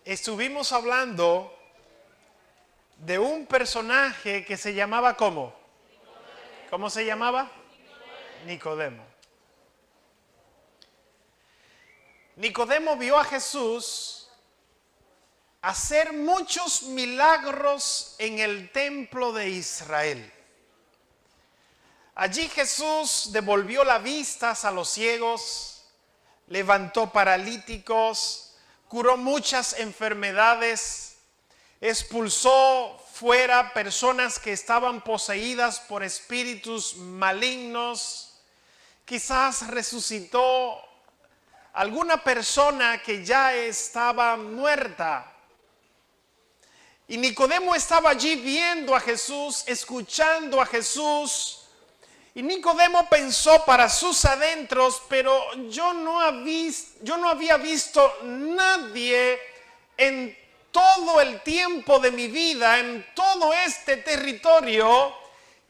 Estuvimos hablando de un personaje que se llamaba ¿cómo? ¿Cómo se llamaba? Nicodemo. Nicodemo vio a Jesús hacer muchos milagros en el templo de Israel. Allí Jesús devolvió la vista a los ciegos, levantó paralíticos, curó muchas enfermedades, expulsó fuera personas que estaban poseídas por espíritus malignos, quizás resucitó alguna persona que ya estaba muerta. Y Nicodemo estaba allí viendo a Jesús, escuchando a Jesús. Y Nicodemo pensó para sus adentros, pero yo no había visto nadie en todo el tiempo de mi vida, en todo este territorio,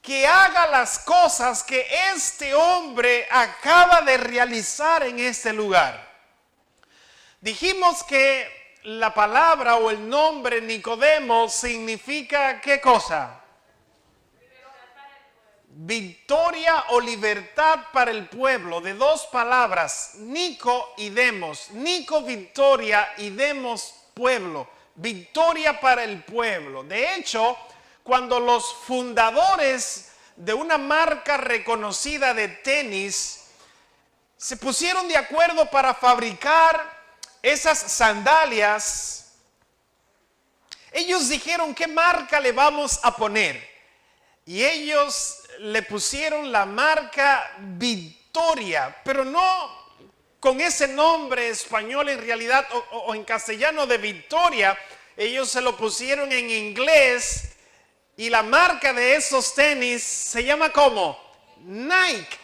que haga las cosas que este hombre acaba de realizar en este lugar. Dijimos que la palabra o el nombre Nicodemo significa ¿qué cosa? Victoria o libertad para el pueblo, de dos palabras, Nico y Demos. Nico, victoria, y Demos, pueblo. Victoria para el pueblo. De hecho, cuando los fundadores de una marca reconocida de tenis se pusieron de acuerdo para fabricar esas sandalias, ellos dijeron, ¿qué marca le vamos a poner? Y ellos le pusieron la marca Victoria, pero no con ese nombre español en realidad o en castellano de Victoria. Ellos se lo pusieron en inglés y la marca de esos tenis se llama ¿cómo? Nike.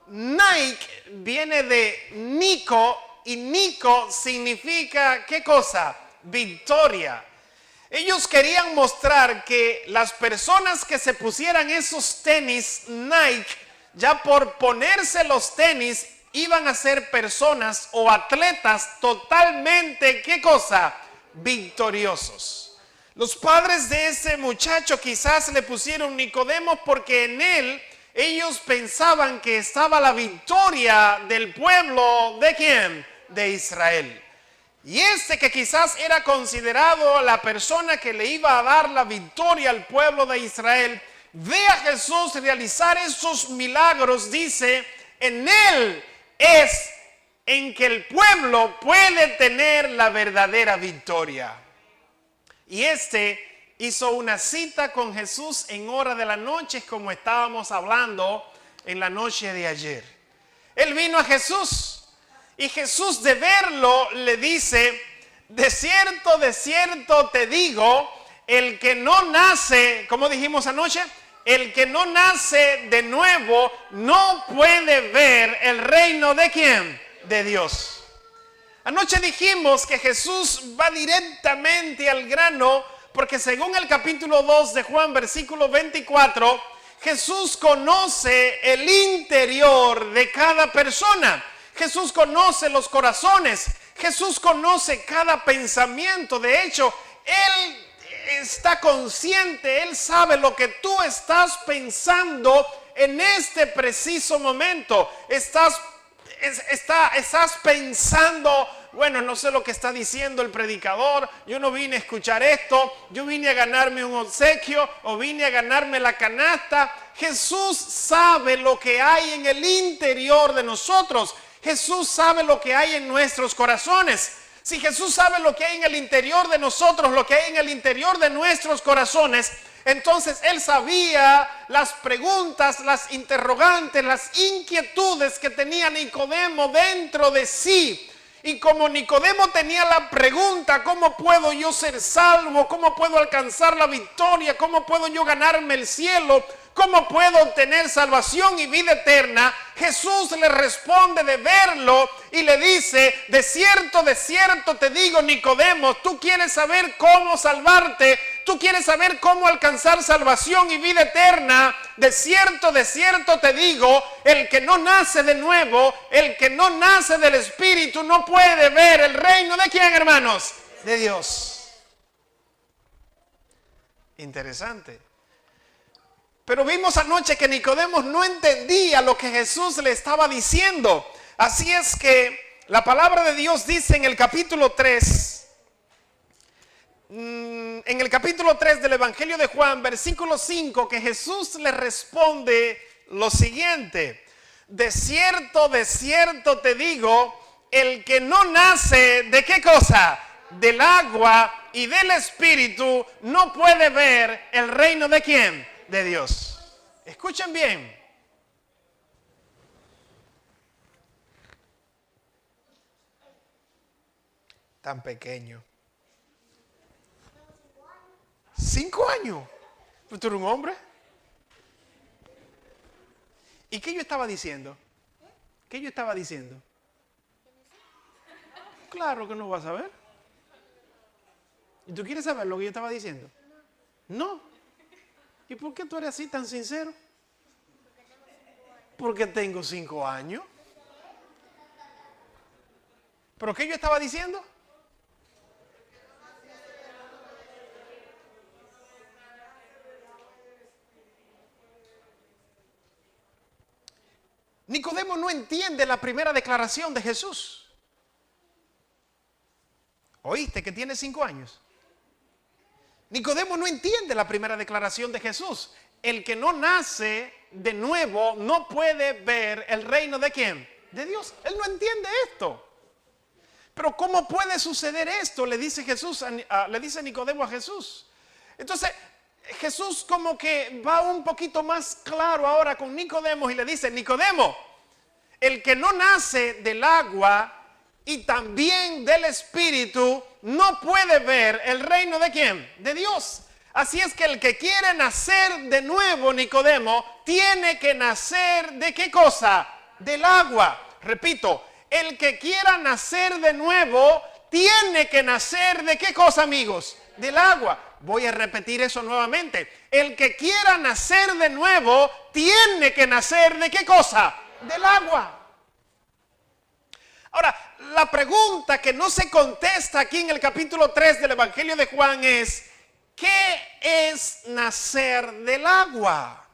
Nike viene de Nico y Nico significa ¿qué cosa? Victoria. Ellos querían mostrar que las personas que se pusieran esos tenis Nike, ya por ponerse los tenis, iban a ser personas o atletas totalmente, ¿qué cosa? Victoriosos. Los padres de ese muchacho quizás le pusieron Nicodemo porque en él ellos pensaban que estaba la victoria del pueblo, ¿de quién? De Israel. Y este que quizás era considerado la persona que le iba a dar la victoria al pueblo de Israel, ve a Jesús realizar esos milagros, dice, en él es en que el pueblo puede tener la verdadera victoria. Y este hizo una cita con Jesús en hora de la noche, como estábamos hablando en la noche de ayer. Él vino a Jesús. Y Jesús de verlo le dice, de cierto te digo, el que no nace, como dijimos anoche, el que no nace de nuevo no puede ver el reino de ¿quién? De Dios. Anoche dijimos que Jesús va directamente al grano, porque según el capítulo 2 de Juan, versículo 24, Jesús conoce el interior de cada persona. Jesús conoce los corazones, Jesús conoce cada pensamiento. De hecho, Él está consciente, Él sabe lo que tú estás pensando en este preciso momento. Estás pensando, bueno, no sé lo que está diciendo el predicador, yo no vine a escuchar esto, yo vine a ganarme un obsequio o vine a ganarme la canasta. Jesús sabe lo que hay en el interior de nosotros. Jesús sabe lo que hay en nuestros corazones. Si Jesús sabe lo que hay en el interior de nosotros, lo que hay en el interior de nuestros corazones, entonces Él sabía las preguntas, las interrogantes, las inquietudes que tenía Nicodemo dentro de sí. Y como Nicodemo tenía la pregunta, ¿cómo puedo yo ser salvo? ¿Cómo puedo alcanzar la victoria? ¿Cómo puedo yo ganarme el cielo? ¿Cómo puedo obtener salvación y vida eterna? Jesús le responde de verlo y le dice, de cierto te digo, Nicodemo, tú quieres saber cómo salvarte, tú quieres saber cómo alcanzar salvación y vida eterna. De cierto te digo, el que no nace de nuevo, el que no nace del Espíritu, no puede ver el reino de ¿quién, hermanos? de Dios. Interesante. Pero vimos anoche que Nicodemo no entendía lo que Jesús le estaba diciendo. Así es que la palabra de Dios dice en el capítulo 3, del Evangelio de Juan, versículo 5, que Jesús le responde lo siguiente: de cierto te digo, el que no nace, ¿de qué cosa? Del agua y del Espíritu, no puede ver el reino de ¿quién? De Dios. Escuchen bien. Tan pequeño. 5 años. ¿Tú eres un hombre? ¿Y qué yo estaba diciendo? ¿Qué yo estaba diciendo? Claro que no vas a saber. ¿Y tú quieres saber lo que yo estaba diciendo? No. ¿Y por qué tú eres así tan sincero? Porque tengo 5 años. ¿Pero qué yo estaba diciendo? Nicodemo no entiende la primera declaración de Jesús. ¿Oíste que tiene 5 años? Nicodemo no entiende la primera declaración de Jesús. El que no nace de nuevo no puede ver el reino de ¿quién? De Dios. Él no entiende esto. Pero ¿cómo puede suceder esto? Le dice Nicodemo a Jesús. Entonces Jesús como que va un poquito más claro ahora con Nicodemo y le dice: Nicodemo, el que no nace del agua y también del Espíritu no puede ver el reino de ¿quién? De Dios. Así es que el que quiere nacer de nuevo, Nicodemo, tiene que nacer ¿de qué cosa? Del agua. Repito, el que quiera nacer de nuevo tiene que nacer ¿de qué cosa, amigos? Del agua. Voy a repetir eso nuevamente. El que quiera nacer de nuevo tiene que nacer ¿de qué cosa? Del agua. Ahora, la pregunta que no se contesta aquí en el capítulo 3 del Evangelio de Juan es: ¿qué es nacer del agua?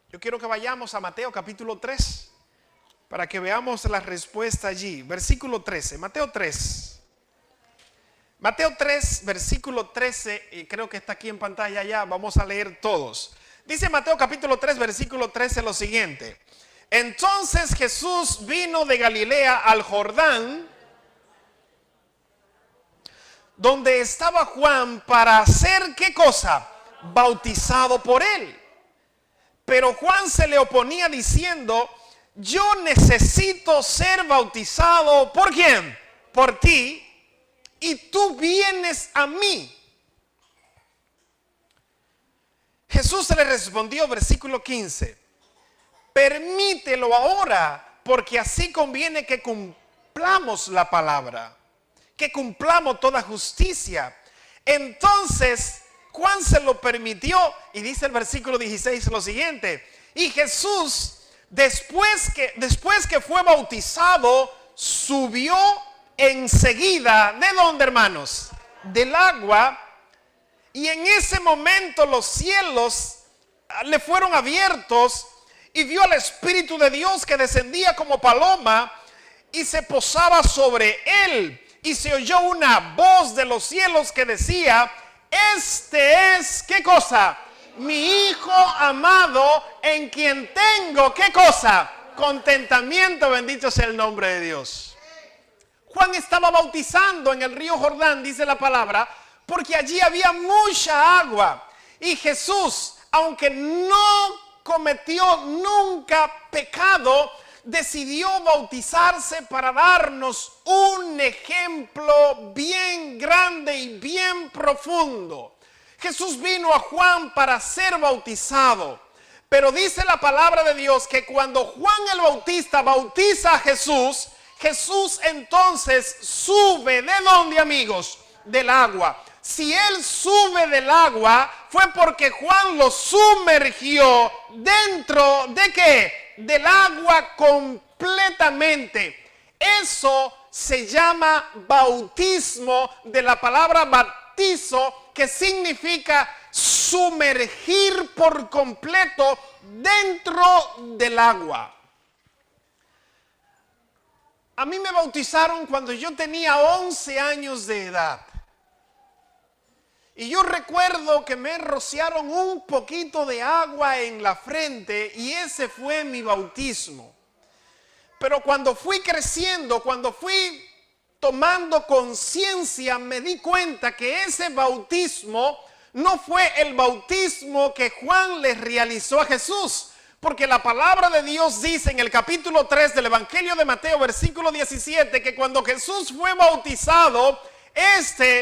Yo quiero que vayamos a Mateo capítulo 3 para que veamos la respuesta allí. Versículo 13, Mateo 3. Mateo 3, versículo 13, y creo que está aquí en pantalla ya, vamos a leer todos. Dice Mateo capítulo 3, versículo 13 lo siguiente: entonces Jesús vino de Galilea al Jordán, donde estaba Juan, para ser ¿qué cosa? Bautizado por él. Pero Juan se le oponía diciendo: yo necesito ser bautizado ¿por quién? Por ti, y tú vienes a mí. Jesús le respondió, versículo 15: permítelo ahora, porque así conviene que cumplamos la palabra, que cumplamos toda justicia. Entonces Juan se lo permitió, y dice el versículo 16 lo siguiente: y Jesús, después que fue bautizado, subió enseguida. ¿De dónde, hermanos? Del agua. Y en ese momento los cielos le fueron abiertos, y vio al Espíritu de Dios que descendía como paloma y se posaba sobre él. Y se oyó una voz de los cielos que decía: este es, ¿qué cosa? Mi Hijo amado, en quien tengo, ¿qué cosa? Contentamiento. Bendito sea el nombre de Dios. Juan estaba bautizando en el río Jordán, dice la palabra, porque allí había mucha agua. Y Jesús, aunque no cometió nunca pecado, decidió bautizarse para darnos un ejemplo bien grande y bien profundo. Jesús vino a Juan para ser bautizado, pero dice la palabra de Dios que cuando Juan el Bautista bautiza a Jesús, Jesús entonces sube. ¿De dónde, amigos? Del agua. Si él sube del agua, fue porque Juan lo sumergió dentro ¿de qué? Del agua completamente. Eso se llama bautismo, de la palabra bautizo, que significa sumergir por completo dentro del agua. A mí me bautizaron cuando yo tenía 11 años de edad. Y yo recuerdo que me rociaron un poquito de agua en la frente y ese fue mi bautismo. Pero cuando fui creciendo, cuando fui tomando conciencia, me di cuenta que ese bautismo no fue el bautismo que Juan le realizó a Jesús. Porque la palabra de Dios dice en el capítulo 3 del Evangelio de Mateo, versículo 17, que cuando Jesús fue bautizado,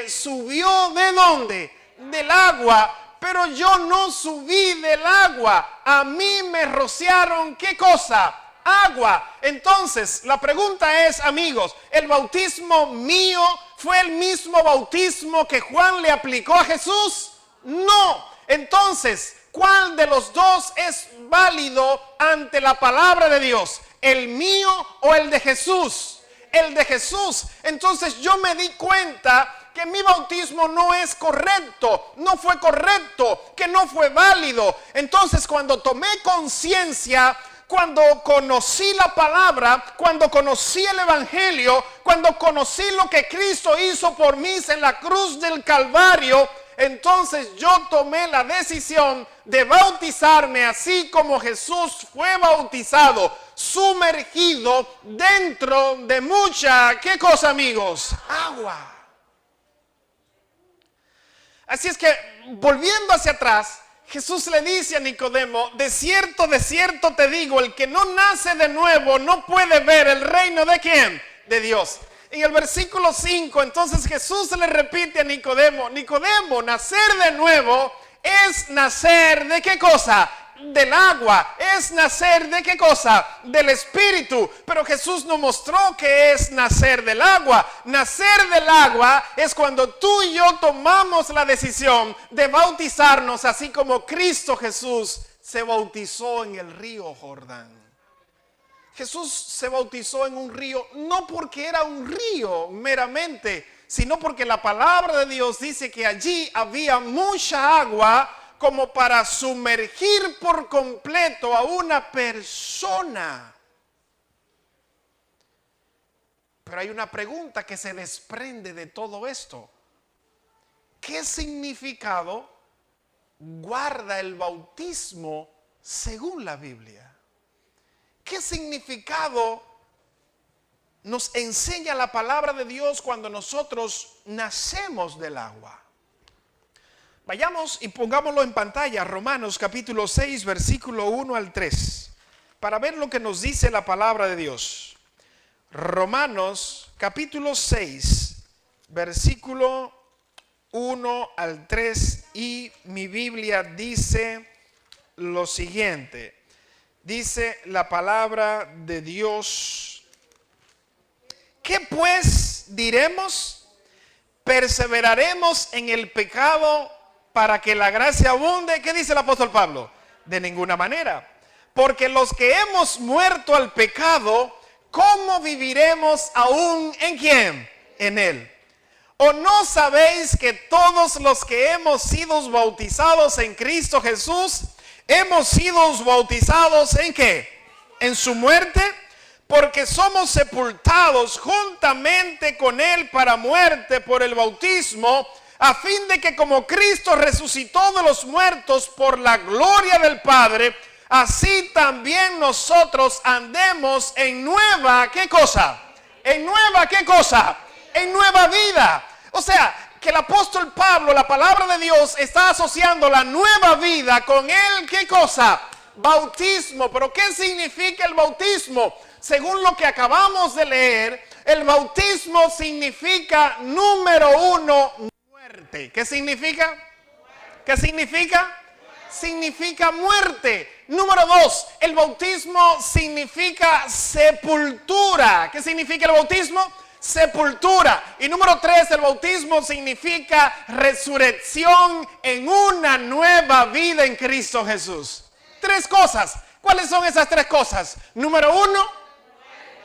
subió ¿de dónde? Del agua, pero yo no subí del agua. A mí me rociaron, ¿qué cosa? Agua. Entonces, la pregunta es, amigos, ¿el bautismo mío fue el mismo bautismo que Juan le aplicó a Jesús? No. Entonces, ¿cuál de los dos es válido ante la palabra de Dios? ¿El mío o el de Jesús? El de Jesús. Entonces yo me di cuenta que mi bautismo no es correcto, no fue correcto, que no fue válido. Entonces cuando tomé conciencia, cuando conocí la palabra, cuando conocí el evangelio, cuando conocí lo que Cristo hizo por mí en la cruz del Calvario, entonces yo tomé la decisión de bautizarme así como Jesús fue bautizado, sumergido dentro de mucha, ¿qué cosa, amigos? Agua. Así es que, volviendo hacia atrás, Jesús le dice a Nicodemo, de cierto te digo, el que no nace de nuevo no puede ver el reino de ¿quién? De Dios. En el versículo 5, entonces Jesús le repite a Nicodemo, Nicodemo, nacer de nuevo es nacer ¿de qué cosa? Del agua. Es nacer ¿de qué cosa? Del Espíritu. Pero Jesús nos mostró que es nacer del agua. Nacer del agua es cuando tú y yo tomamos la decisión de bautizarnos así como Cristo Jesús se bautizó en el río Jordán. Jesús se bautizó en un río, no porque era un río meramente, sino porque la palabra de Dios dice que allí había mucha agua como para sumergir por completo a una persona. Pero hay una pregunta que se desprende de todo esto. ¿Qué significado guarda el bautismo según la Biblia? ¿Qué significado nos enseña la palabra de Dios cuando nosotros nacemos del agua? Vayamos y pongámoslo en pantalla, Romanos capítulo 6, versículo 1 al 3, para ver lo que nos dice la palabra de Dios. Romanos capítulo 6, versículo 1 al 3, y mi Biblia dice lo siguiente. Dice la palabra de Dios, ¿qué pues diremos? ¿Perseveraremos en el pecado para que la gracia abunde? ¿Qué dice el apóstol Pablo? De ninguna manera. Porque los que hemos muerto al pecado, ¿cómo viviremos aún en quién? En él. ¿O no sabéis que todos los que hemos sido bautizados en Cristo Jesús, hemos sido bautizados en qué? En su muerte, porque somos sepultados juntamente con él para muerte por el bautismo, a fin de que como Cristo resucitó de los muertos por la gloria del Padre, así también nosotros andemos en nueva, ¿qué cosa? En nueva, ¿qué cosa? En nueva vida. O sea, que el apóstol Pablo, la palabra de Dios, está asociando la nueva vida con el, ¿qué cosa? Bautismo. ¿Pero qué significa el bautismo? Según lo que acabamos de leer, el bautismo significa, número uno, muerte. ¿Qué significa? ¿Qué significa? Significa muerte. Número dos, el bautismo significa sepultura. ¿Qué significa el bautismo? Sepultura. Y número 3, el bautismo significa resurrección en una nueva vida en Cristo Jesús. 3 cosas. ¿Cuáles son esas 3 cosas? Número 1,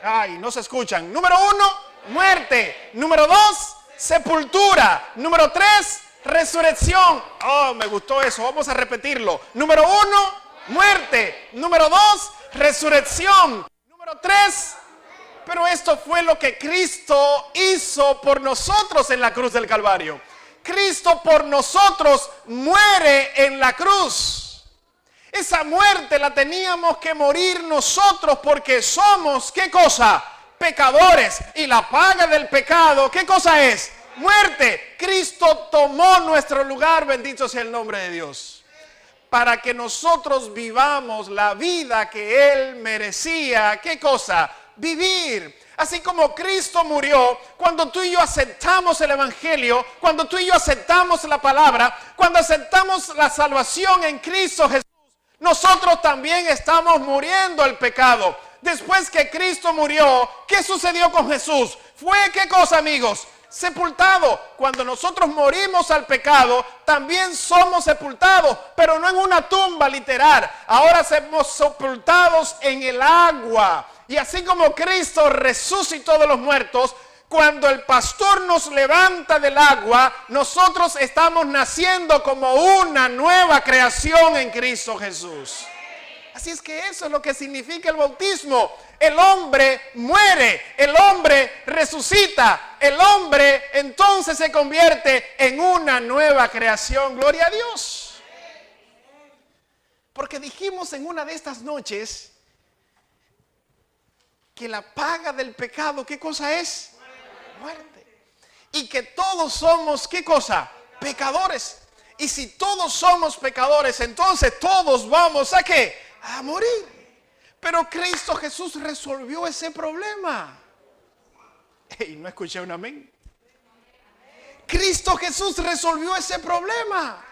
ay, no se escuchan. Número 1, muerte. Número 2, sepultura. Número 3, resurrección. Oh, me gustó eso. Vamos a repetirlo. Número 1, muerte. Número 2, resurrección. Número 3, pero esto fue lo que Cristo hizo por nosotros en la cruz del Calvario. Cristo por nosotros muere en la cruz. Esa muerte la teníamos que morir nosotros porque somos, ¿qué cosa? Pecadores. Y la paga del pecado, ¿qué cosa es? Muerte. Cristo tomó nuestro lugar, bendito sea el nombre de Dios, para que nosotros vivamos la vida que Él merecía. ¿Qué cosa? Vivir. Así como Cristo murió, cuando tú y yo aceptamos el Evangelio, cuando tú y yo aceptamos la palabra, cuando aceptamos la salvación en Cristo Jesús, nosotros también estamos muriendo al pecado. Después que Cristo murió, ¿qué sucedió con Jesús? Fue, ¿qué cosa, amigos? Sepultado. Cuando nosotros morimos al pecado, también somos sepultados, pero no en una tumba literal. Ahora somos sepultados en el agua. Y así como Cristo resucitó de los muertos, cuando el pastor nos levanta del agua, nosotros estamos naciendo como una nueva creación en Cristo Jesús. Así es que eso es lo que significa el bautismo. El hombre muere, el hombre resucita, el hombre entonces se convierte en una nueva creación. Gloria a Dios. Porque dijimos en una de estas noches que la paga del pecado, ¿qué cosa es? Muerte. Y que todos somos, ¿qué cosa? Pecadores. Y si todos somos pecadores, entonces todos vamos ¿a qué? A morir. Pero Cristo Jesús resolvió ese problema. Hey, no escuché un amén. Cristo Jesús resolvió ese problema.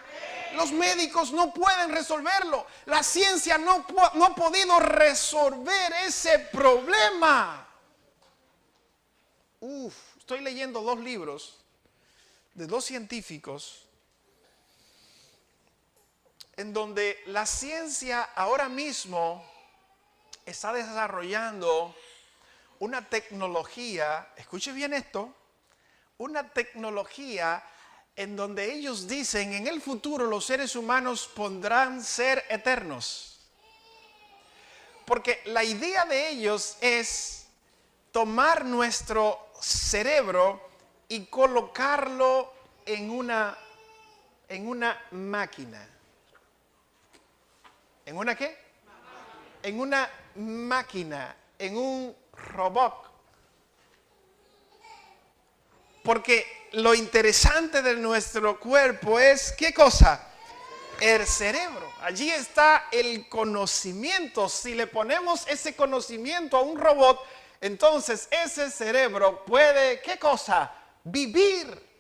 Los médicos no pueden resolverlo. La ciencia no ha podido resolver ese problema. Estoy leyendo 2 libros de 2 científicos en donde la ciencia ahora mismo está desarrollando una tecnología, escuche bien esto, una tecnología en donde ellos dicen en el futuro los seres humanos podrán ser eternos. Porque la idea de ellos es tomar nuestro cerebro y colocarlo en una máquina. ¿En una qué? En una máquina, en un robot. Porque lo interesante de nuestro cuerpo es, ¿qué cosa? El cerebro. Allí está el conocimiento. Si le ponemos ese conocimiento a un robot, entonces ese cerebro puede, ¿qué cosa? Vivir.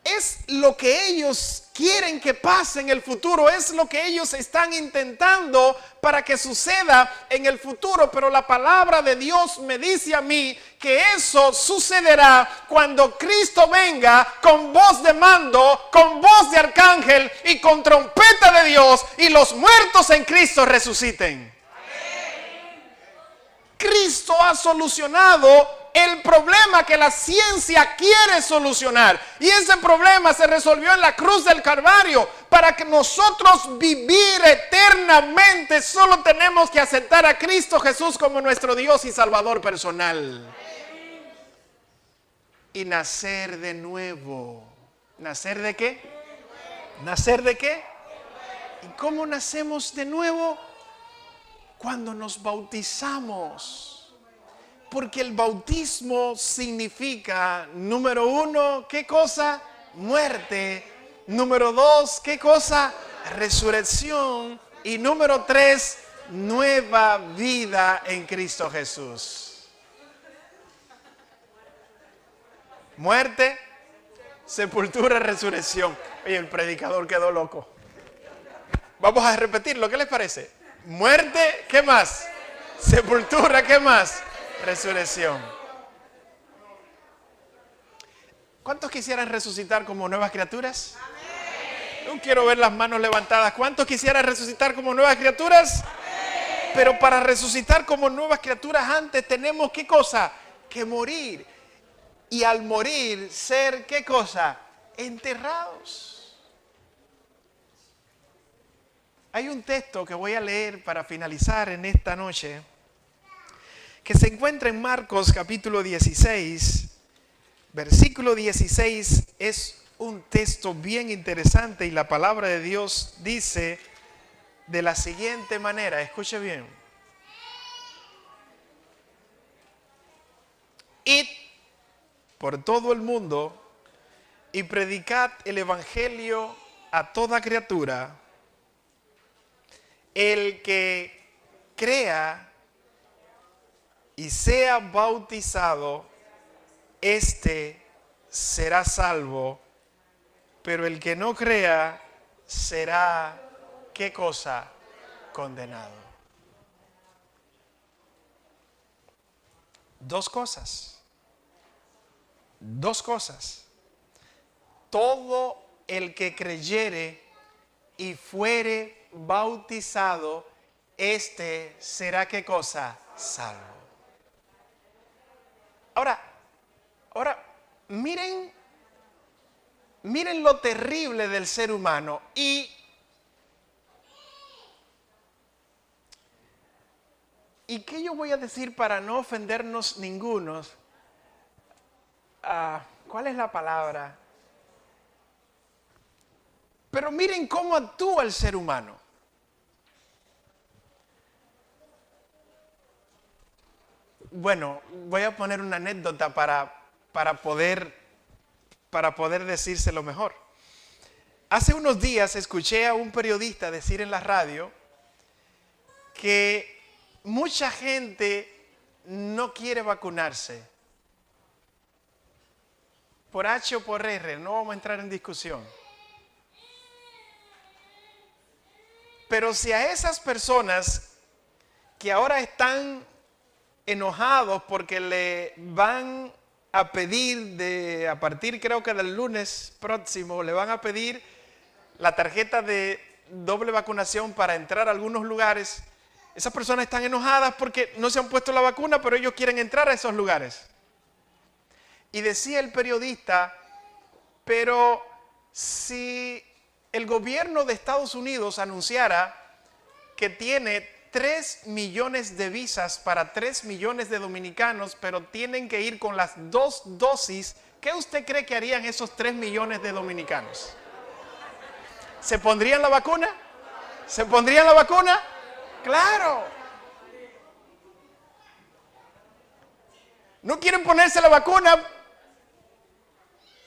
Es lo que ellos quieren que pase en el futuro, es lo que ellos están intentando para que suceda en el futuro, pero la palabra de Dios me dice a mí que eso sucederá cuando Cristo venga con voz de mando, con voz de arcángel y con trompeta de Dios y los muertos en Cristo resuciten. Cristo ha solucionado el problema que la ciencia quiere solucionar. Y ese problema se resolvió en la cruz del Calvario. Para que nosotros vivir eternamente, solo tenemos que aceptar a Cristo Jesús como nuestro Dios y Salvador personal. Y nacer de nuevo. ¿Nacer de qué? ¿Nacer de qué? ¿Y cómo nacemos de nuevo? Cuando nos bautizamos. Porque el bautismo significa, número 1, ¿qué cosa? Muerte. Número 2, ¿qué cosa? Resurrección. Y número 3, nueva vida en Cristo Jesús. Muerte, sepultura, resurrección. Oye, el predicador quedó loco. Vamos a repetirlo, ¿qué les parece? Muerte, ¿qué más? Sepultura, ¿qué más? Resurrección. ¿Cuántos quisieran resucitar como nuevas criaturas? No quiero ver las manos levantadas. ¿Cuántos quisieran resucitar como nuevas criaturas? Pero para resucitar como nuevas criaturas antes tenemos ¿qué cosa? Que morir. y al morir ser, ¿qué cosa? Enterrados. Hay un texto que voy a leer para finalizar en esta noche, que se encuentra en Marcos capítulo 16, versículo 16. Es un texto bien interesante y la palabra de Dios dice de la siguiente manera, escuche bien. Id por todo el mundo y predicad el evangelio a toda criatura. El que crea y sea bautizado, éste será salvo, pero el que no crea será, ¿qué cosa? Condenado. Dos cosas. Todo el que creyere y fuere bautizado, este será, ¿qué cosa? Salvo. Ahora, miren lo terrible del ser humano. ¿Y qué yo voy a decir para no ofendernos ninguno? ¿Cuál es la palabra? Pero miren cómo actúa el ser humano. Bueno, voy a poner una anécdota para poder decírselo mejor. Hace unos días escuché a un periodista decir en la radio que mucha gente no quiere vacunarse. Por H o por R, no vamos a entrar en discusión. Pero si a esas personas que ahora están enojados porque le van a pedir a partir creo que del lunes próximo, le van a pedir la tarjeta de doble vacunación para entrar a algunos lugares, esas personas están enojadas porque no se han puesto la vacuna, pero ellos quieren entrar a esos lugares. Y decía el periodista, pero si el gobierno de Estados Unidos anunciara que tiene 3 millones de visas para 3 millones de dominicanos, pero tienen que ir con las 2 dosis, ¿qué usted cree que harían esos 3 millones de dominicanos? ¿Se pondrían la vacuna? ¿Se pondrían la vacuna? ¡Claro! No quieren ponerse la vacuna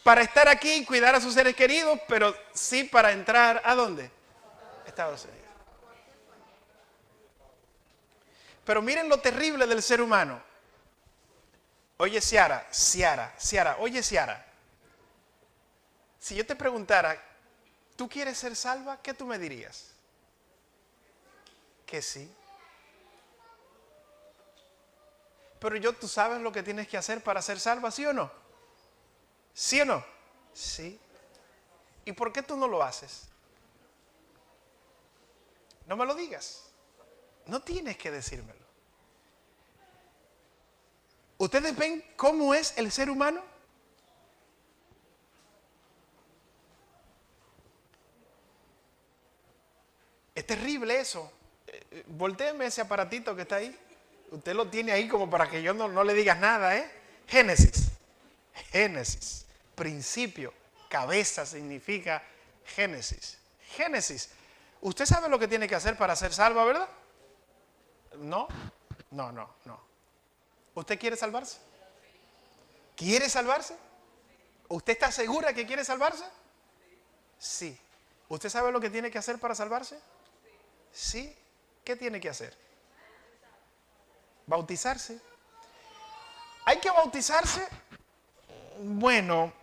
para estar aquí y cuidar a sus seres queridos, pero sí para entrar, ¿a dónde? Estados Unidos. Pero miren lo terrible del ser humano. Oye, Ciara, oye, Ciara. Si yo te preguntara, ¿tú quieres ser salva? ¿Qué tú me dirías? Que sí. Pero ¿tú sabes lo que tienes que hacer para ser salva, sí o no? ¿Sí o no? Sí. ¿Y por qué tú no lo haces? No me lo digas. No tienes que decírmelo. ¿Ustedes ven cómo es el ser humano? Es terrible eso. Voltéeme ese aparatito que está ahí. Usted lo tiene ahí como para que yo no le digas nada, ¿eh? Génesis. Principio. Cabeza significa Génesis. ¿Usted sabe lo que tiene que hacer para ser salva, verdad? No. ¿Usted quiere salvarse? ¿Quiere salvarse? ¿Usted está segura que quiere salvarse? Sí. ¿Usted sabe lo que tiene que hacer para salvarse? Sí. ¿Qué tiene que hacer? Bautizarse. ¿Hay que bautizarse? Bueno,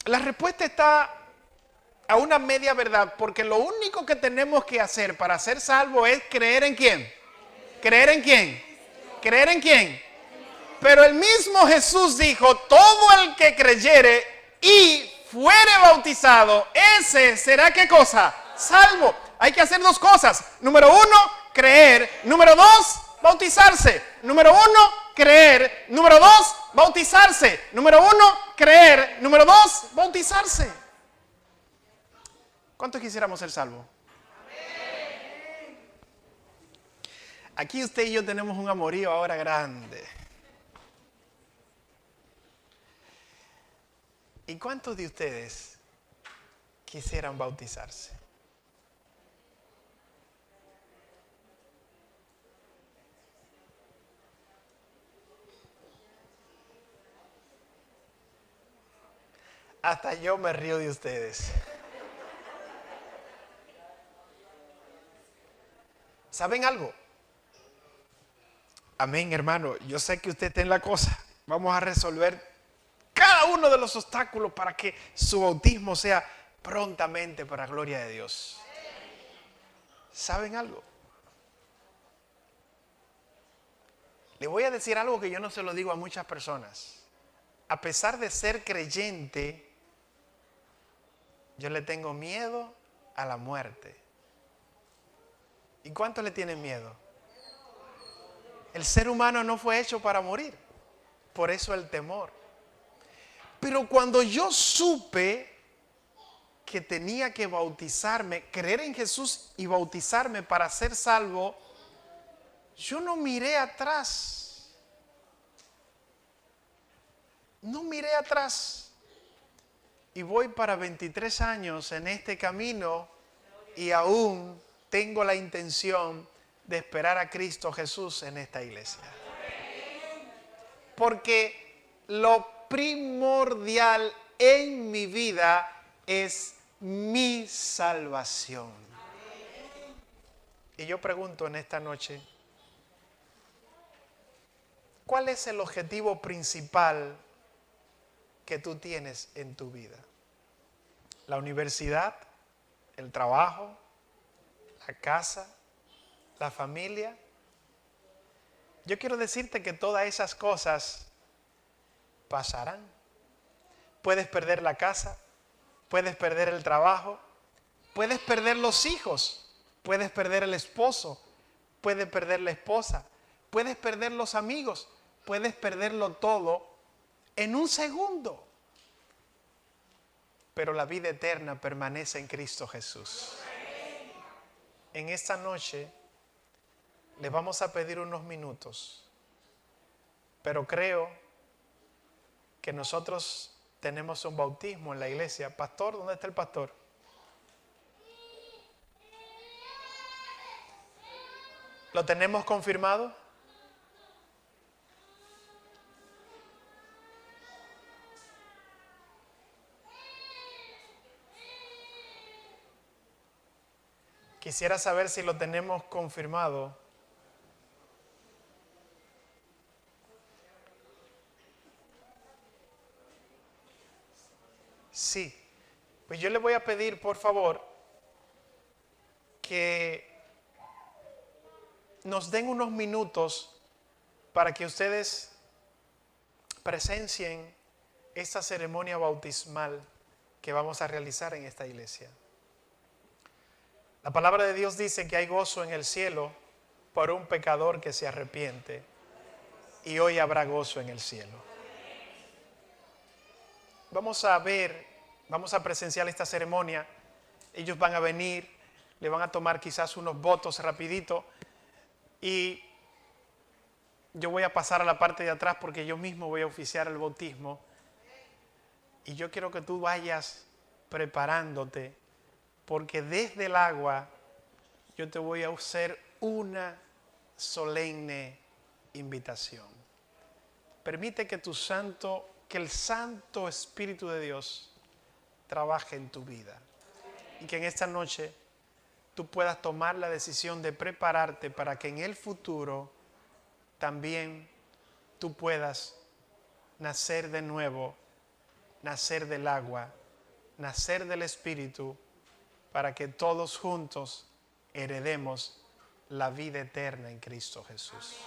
la respuesta está a una media verdad, porque lo único que tenemos que hacer para ser salvos es creer en ¿quién? ¿Creer en quién? ¿Creer en quién? Pero el mismo Jesús dijo, todo el que creyere y fuere bautizado, ese será ¿qué cosa? Salvo. Hay que hacer 2 cosas. Número 1, creer. Número 2, bautizarse. Número 1, creer. Número 2, bautizarse. Número 1, creer. Número 2, bautizarse. ¿Cuántos quisiéramos ser salvos? Aquí usted y yo tenemos un amorío ahora grande. ¿Y cuántos de ustedes quisieran bautizarse? Hasta yo me río de ustedes. ¿Saben algo? Amén, hermano. Yo sé que usted está en la cosa. Vamos a resolver cada uno de los obstáculos para que su bautismo sea prontamente para la gloria de Dios. ¿Saben algo? Le voy a decir algo que yo no se lo digo a muchas personas. A pesar de ser creyente, yo le tengo miedo a la muerte. ¿Y cuántos le tienen miedo? El ser humano no fue hecho para morir. Por eso el temor. Pero cuando yo supe que tenía que bautizarme, creer en Jesús y bautizarme para ser salvo, yo no miré atrás. No miré atrás. Y voy para 23 años en este camino y aún tengo la intención de esperar a Cristo Jesús en esta iglesia. Porque lo primordial en mi vida es mi salvación. Y yo pregunto en esta noche, ¿cuál es el objetivo principal que tú tienes en tu vida? ¿La universidad? ¿El trabajo? ¿La casa? ¿La familia? Yo quiero decirte que todas esas cosas pasarán. Puedes perder la casa, puedes perder el trabajo, puedes perder los hijos, puedes perder el esposo, puedes perder la esposa, puedes perder los amigos, puedes perderlo todo en un segundo. Pero la vida eterna permanece en Cristo Jesús. En esta noche le vamos a pedir unos minutos, pero creo que nosotros tenemos un bautismo en la iglesia. Pastor, ¿dónde está el pastor? ¿Lo tenemos confirmado? Quisiera saber si lo tenemos confirmado. Sí. Pues yo le voy a pedir, por favor, que nos den unos minutos para que ustedes presencien esta ceremonia bautismal que vamos a realizar en esta iglesia. La palabra de Dios dice que hay gozo en el cielo por un pecador que se arrepiente, y hoy habrá gozo en el cielo. Vamos a presenciar esta ceremonia. Ellos van a venir, le van a tomar quizás unos votos rapidito, y yo voy a pasar a la parte de atrás porque yo mismo voy a oficiar el bautismo. Y yo quiero que tú vayas preparándote, porque desde el agua yo te voy a hacer una solemne invitación. Permite que el Santo Espíritu de Dios trabaje en tu vida. Y que en esta noche tú puedas tomar la decisión de prepararte para que en el futuro también tú puedas nacer de nuevo, nacer del agua, nacer del Espíritu, para que todos juntos heredemos la vida eterna en Cristo Jesús.